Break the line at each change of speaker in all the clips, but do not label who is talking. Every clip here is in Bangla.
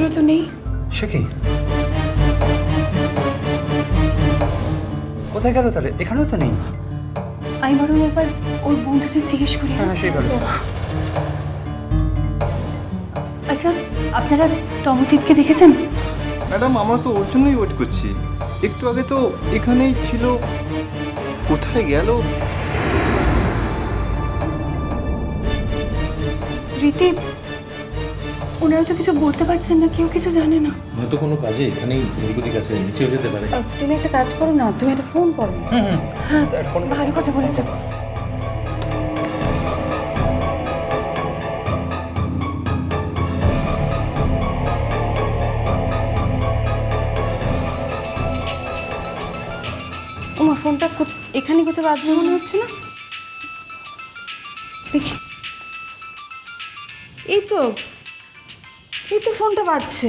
ভেতরে তো নেই।
সে কি? কোথায় গেল তাহলে? এখানেও তো নেই।
আমি বরং একবার ওর বন্ধুদের জিজ্ঞেস করি।
হ্যাঁ সেই ভালো।
আচ্ছা, আপনারা তমজিৎকে দেখেছেন?
ম্যাডাম আমরা তো ওর জন্যই ওয়েট করছি, একটু আগে তো এখানেই ছিল, কোথায় গেল?
রীতি, ওনারা তো কিছু বলতে পারছেন না, কেউ কিছু জানে না।
হয়তো কোনো কাজে এখানেই এদিক ওদিক আছে, নিচেও যেতে পারে।
তুমি একটা কাজ করো না, তুমি একটা ফোন করো।
হ্যাঁ, ভালো কথা বলেছো।
তোমার ফোনটা এখানে কোথাও বাজছে মনে হচ্ছে না? দেখি, এই তো ফোনটা বাজছে।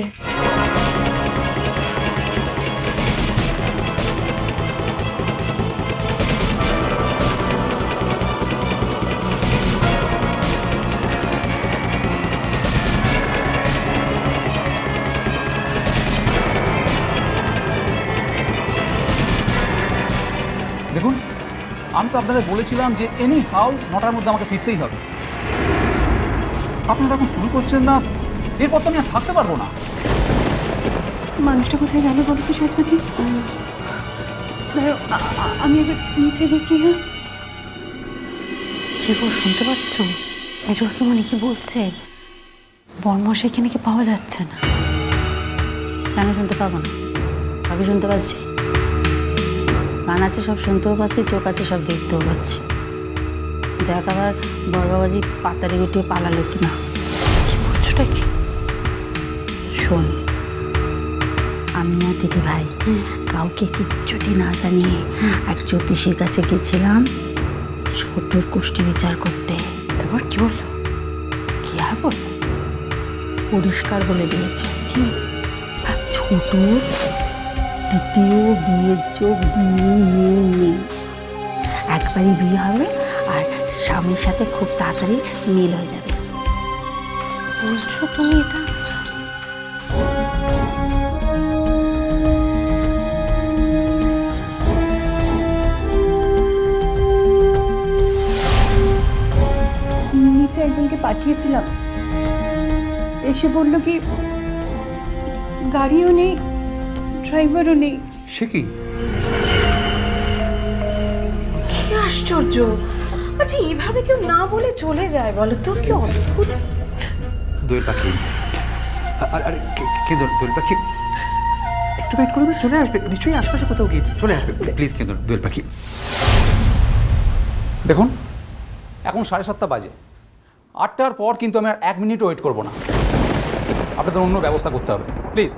দেখুন, আমি তো আপনাদের বলেছিলাম যে এনি হাউ 9টার মধ্যে আমাকে ফিরতেই হবে। আপনারা এখন শুরু করছেন না, এরপর তো আমি আর থাকতে পারবো না।
মানুষটা কোথায় গেল বলো তো সজপাতি? আমি এবার নিচে দেখি। হ্যাঁ,
কি গো, শুনতে পাচ্ছ মেজো কাকিমণি কি বলছে? বর্মশাইকে নাকি পাওয়া যাচ্ছে না।
কেন শুনতে পাবো না? সবই শুনতে পাচ্ছি। কান আছে, সব শুনতেও পাচ্ছি, চোখ আছে, সব দেখতেও পাচ্ছি। দেখ আবার বড় বাবাজি পাতারি গুটিয়ে পালালো কিনা।
কি বলছোটা কি?
শোন, আমি আর দিদি ভাই কাউকে কিচ্ছুটি না জানিয়ে এক জ্যোতিষীর কাছে গেছিলাম ছোটর কুষ্টি বিচার করতে।
তারপর কি বললো?
কি আর বলবো, পরিষ্কার বলে দিয়েছে
কি?
ছোট দ্বিতীয় বিয়ের যোগ নেই। একবারই বিয়ে হবে আর স্বামীর সাথে খুব তাড়াতাড়ি মিল হয়ে যাবে।
বলছো তুমি এটা?
নিচে একজনকে পাঠিয়েছিলাম, এসে বললো কি গাড়িও নেই, ড্রাইভারও নেই।
সে কি?
কি আশ্চর্য! আচ্ছা, এইভাবে কেউ না বলে চলে যায় বলো তো? কি অদ্ভুত।
দোয়েল পাখি, আরে কে দোয়েল পাখি? একটু ওয়েট করবে, চলে আসবে নিশ্চয়ই, আশপাশে কোথাও গিয়ে চলে আসবে। প্লিজ কেন দোয়েল পাখি।
দেখুন, এখন 7:30 বাজে। 8টার পর কিন্তু আমি আর 1 মিনিটও ওয়েট করবো না। আপনাদের অন্য ব্যবস্থা করতে হবে, প্লিজ।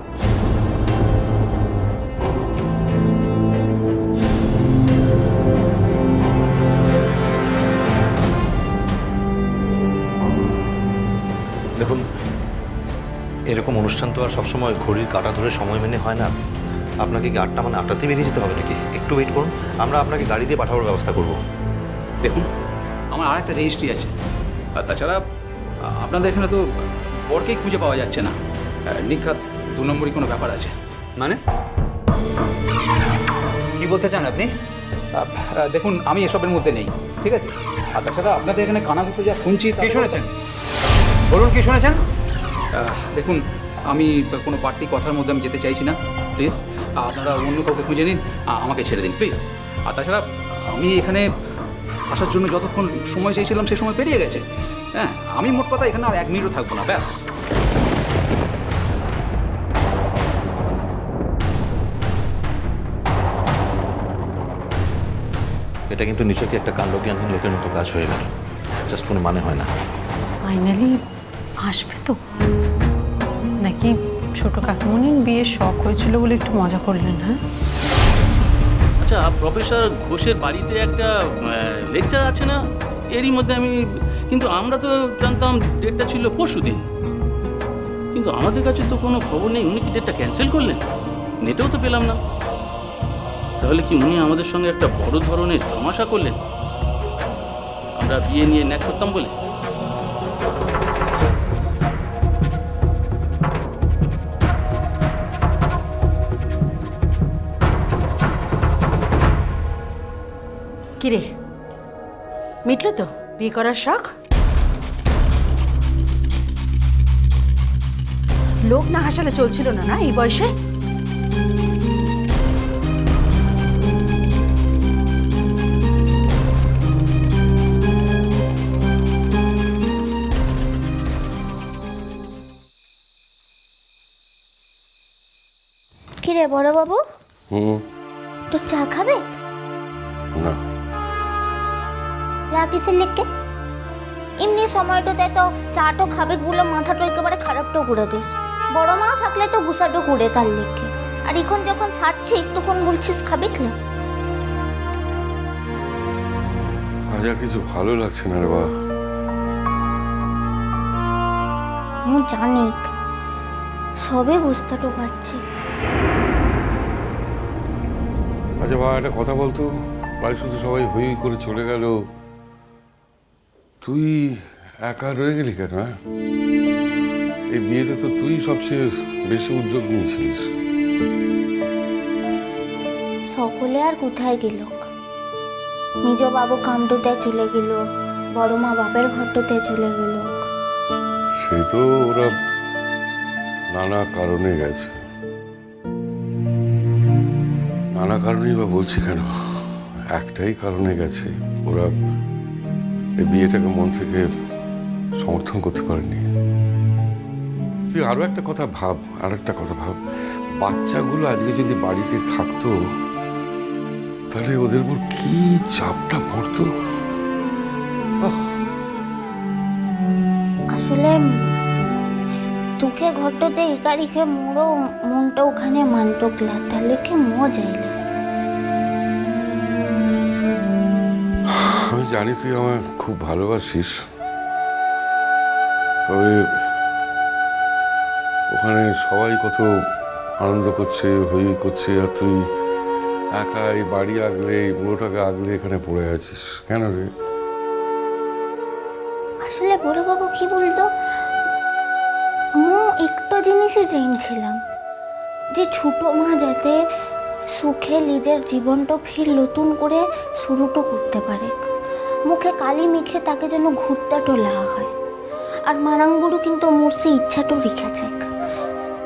দেখুন, এরকম অনুষ্ঠান তো আর সবসময় ঘড়ির কাঁটা ধরে সময় মেনে হয় না। আপনাকে কি 8টা মানে 8টাতেই বেরিয়ে যেতে হবে নাকি? একটু ওয়েট করুন, আমরা আপনাকে গাড়ি দিয়ে পাঠানোর ব্যবস্থা করব।
দেখুন, আমার আর একটা রেজিস্ট্রি আছে, আর তাছাড়া আপনাদের এখানে তো বরকেই খুঁজে পাওয়া যাচ্ছে না। নিখাত 2 নম্বরই কোনো ব্যাপার আছে।
মানে কি বলতে চান আপনি?
দেখুন, আমি এসবের মধ্যে নেই, ঠিক আছে? আর তাছাড়া আপনাদের এখানে কানাঘুষো যা শুনছি।
কি শুনেছেন বলুন, কি শুনেছেন?
দেখুন, আমি কোনো পার্টি কথার মধ্যে আমি যেতে চাইছি না, প্লিজ। আপনারা অন্য কাউকে খুঁজে নিন, আমাকে ছেড়ে দিন প্লিজ। আর তাছাড়া আমি এখানে আসার জন্য যতক্ষণ সময় চেয়েছিলাম সে সময় পেরিয়ে গেছে। হ্যাঁ, আমি মোট কথা এখানে আর 1 মিনিটও থাকবো না, ব্যাস।
এটা কিন্তু নিচকে একটা কাণ্ডজ্ঞানহীন লোকের মতো কাজ হয়ে গেল, জাস্ট কোনো মানে হয় না।
ফাইনালি আসবে তো নাকি? ছোট কাকিমণির বিয়ের শখ হয়েছিল বলে একটু মজা করলেন? হ্যাঁ,
আচ্ছা, প্রফেসর ঘোষের বাড়িতে একটা লেকচার আছে না এরই মধ্যে? কিন্তু আমরা তো জানতাম ডেটটা ছিল পরশুদিন, কিন্তু আমাদের কাছে তো কোনো খবর নেই। উনি কি ডেটটা ক্যান্সেল করলেন? নেটেও তো পেলাম না। তাহলে কি উনি আমাদের সঙ্গে একটা বড় ধরনের তামাশা করলেন আমরা বিয়ে নিয়ে ন্যাক করতাম বলে?
কিরে মিটলো তো বিয়ে করার শখ? লোক না হাসালে চলছিল না না এই বয়সে?
কিরে বড় বাবু, তো চা খাবে?
না।
কিসের লিখকে? এমনি সময়টাতে তো চাটো খাবে বলে মাথাটা একেবারে খারাপটাও করে দিস। বড় মা থাকলে তো গুসাটো করে তার লিখকে, আর এখন যখন সাজছি তখন বলছিস খাবে খেলে।
আজ আর কিছু ভালো লাগছে না রে বা।
আমি জানি, সবে বুঝতে তো পারছি।
আচ্ছা বা, একটা কথা বলতো, বাড়ি শুধু সবাই হই হই করে চলে গেল, তুই একা রয়ে গেলি কেন? এই বিয়েতে তো তুই সবচেয়ে বেশি উদ্যোগ নিয়েছিস।
সকলে আর কোথায় গেল? নিজ বাবু কামটুতে চলে গেল, বড় মা বাপের ঘরটাতে চলে গেল।
সে তো ওরা নানা কারণে গেছে। নানা কারণেই বা বলছি কেন, একটাই কারণে গেছে, ওরা এই বিয়েটাকে মন থেকে সমর্থন করতে পারেনি। তুই আরো একটা কথা ভাব, আর একটা কথা ভাব, বাচ্চাগুলো আজকে যদি বাড়িতে থাকতো তাহলে ওদের উপর কি চাপটা পড়তো।
আসলে তোকে ঘরটাতে একা রেখে মোড়ো মনটা ওখানে মানতো গলা, তাহলে কি মো যাইলে।
আমি জানি তুই আমায় খুব ভালোবাসিস, তবে ওখানে সবাই কত আনন্দ করছে, হই করছে, আর তুই একা এই বাড়ি আগলে, এই বুড়োটাকে আগলে এখানে পড়ে আছিস কেন রে?
আসলে বড় বাবু কি বলতো, মু একটা জিনিসই চেয়েছিলাম, যে ছোট মা যাতে সুখে নিজের জীবনটা ফির নতুন করে শুরুটা করতে পারে। মুখে কালি মেখে তাকে যেন ঘুরতে টোলা হয়। আর মারাঙ্গুরু কিন্তু মোর সে ইচ্ছাটাও রেখেছে,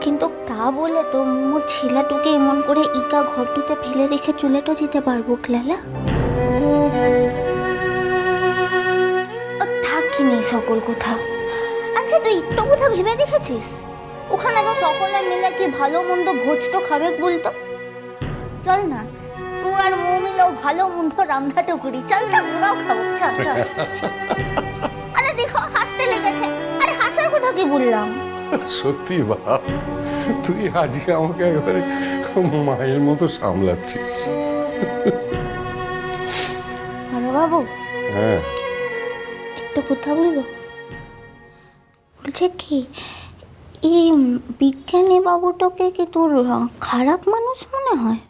কিন্তু তা বলে তো মোর ছেলেটাকে এমন করে ইকা ঘরটুতে ফেলে রেখে চলেটো যেতে পারবো ক্লালা? থাকিনি সকল কথা। আচ্ছা তুই একটু কথা ভেবে দেখেছিস, ওখানে তো সকলে মিলে কি ভালো মন্দ ভোজ তো খাবে বলতো? চল না, তুই আর মু মিলেও ভালো মন্দ রান্নাটা করি, চল না ওরাও খাবো, চল চল। আরে দেখো হাসতে লেগেছে, আরে হাসার কথা কি বললাম?
সত্যি বাপ, তুই আজকে আমাকে একবারে মায়ের মতো সামলাচ্ছিস।
আরে বাবু,
হ্যাঁ
একটা কথা বলবো? বলছে কি, এই বিজ্ঞানী বাবুটাকে কি তোর খারাপ মানুষ মনে হয়?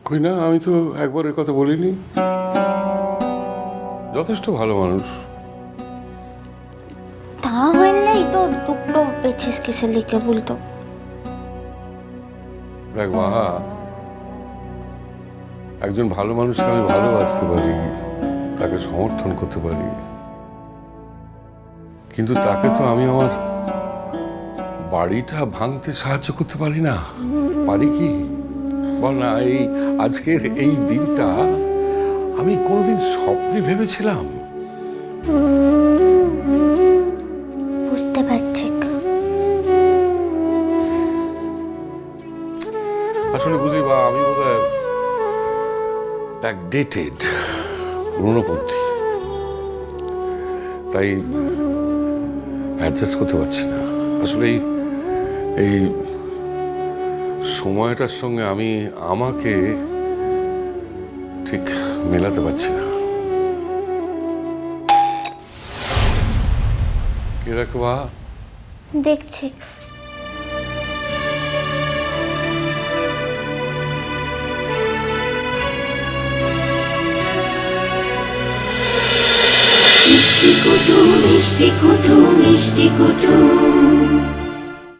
কই না, আমি তো একবার এর কথা বলিনি, যথেষ্ট ভালো মানুষ।
তা হইলেই তো দুটো পেছিস কিসে লিখে বলতো?
দেখ মা, একজন ভালো মানুষকে আমি ভালোবাসতে পারি, তাকে সমর্থন করতে পারি, কিন্তু তাকে তো আমি আমার বাড়িটা ভাঙতে সাহায্য করতে পারি না। পারি কি বল না? এই আজকের এই দিনটা আমি কোনোদিন স্বপ্নে ভেবেছিলাম?
বুঝতে পারছি।
আসলে বুঝলি বা, আমি বোধহয় ব্যাকডেটেড, পুরনোপন্থী, তাই অ্যাডজাস্ট করতে পারছি না। আসলে এই সময়টার সঙ্গে আমি আমাকে ঠিক মেলাতে পারছি না। কে রাখো বা?
দেখছি।
মিষ্টি কুটু মিষ্টি কুটু মিষ্টি কুটু।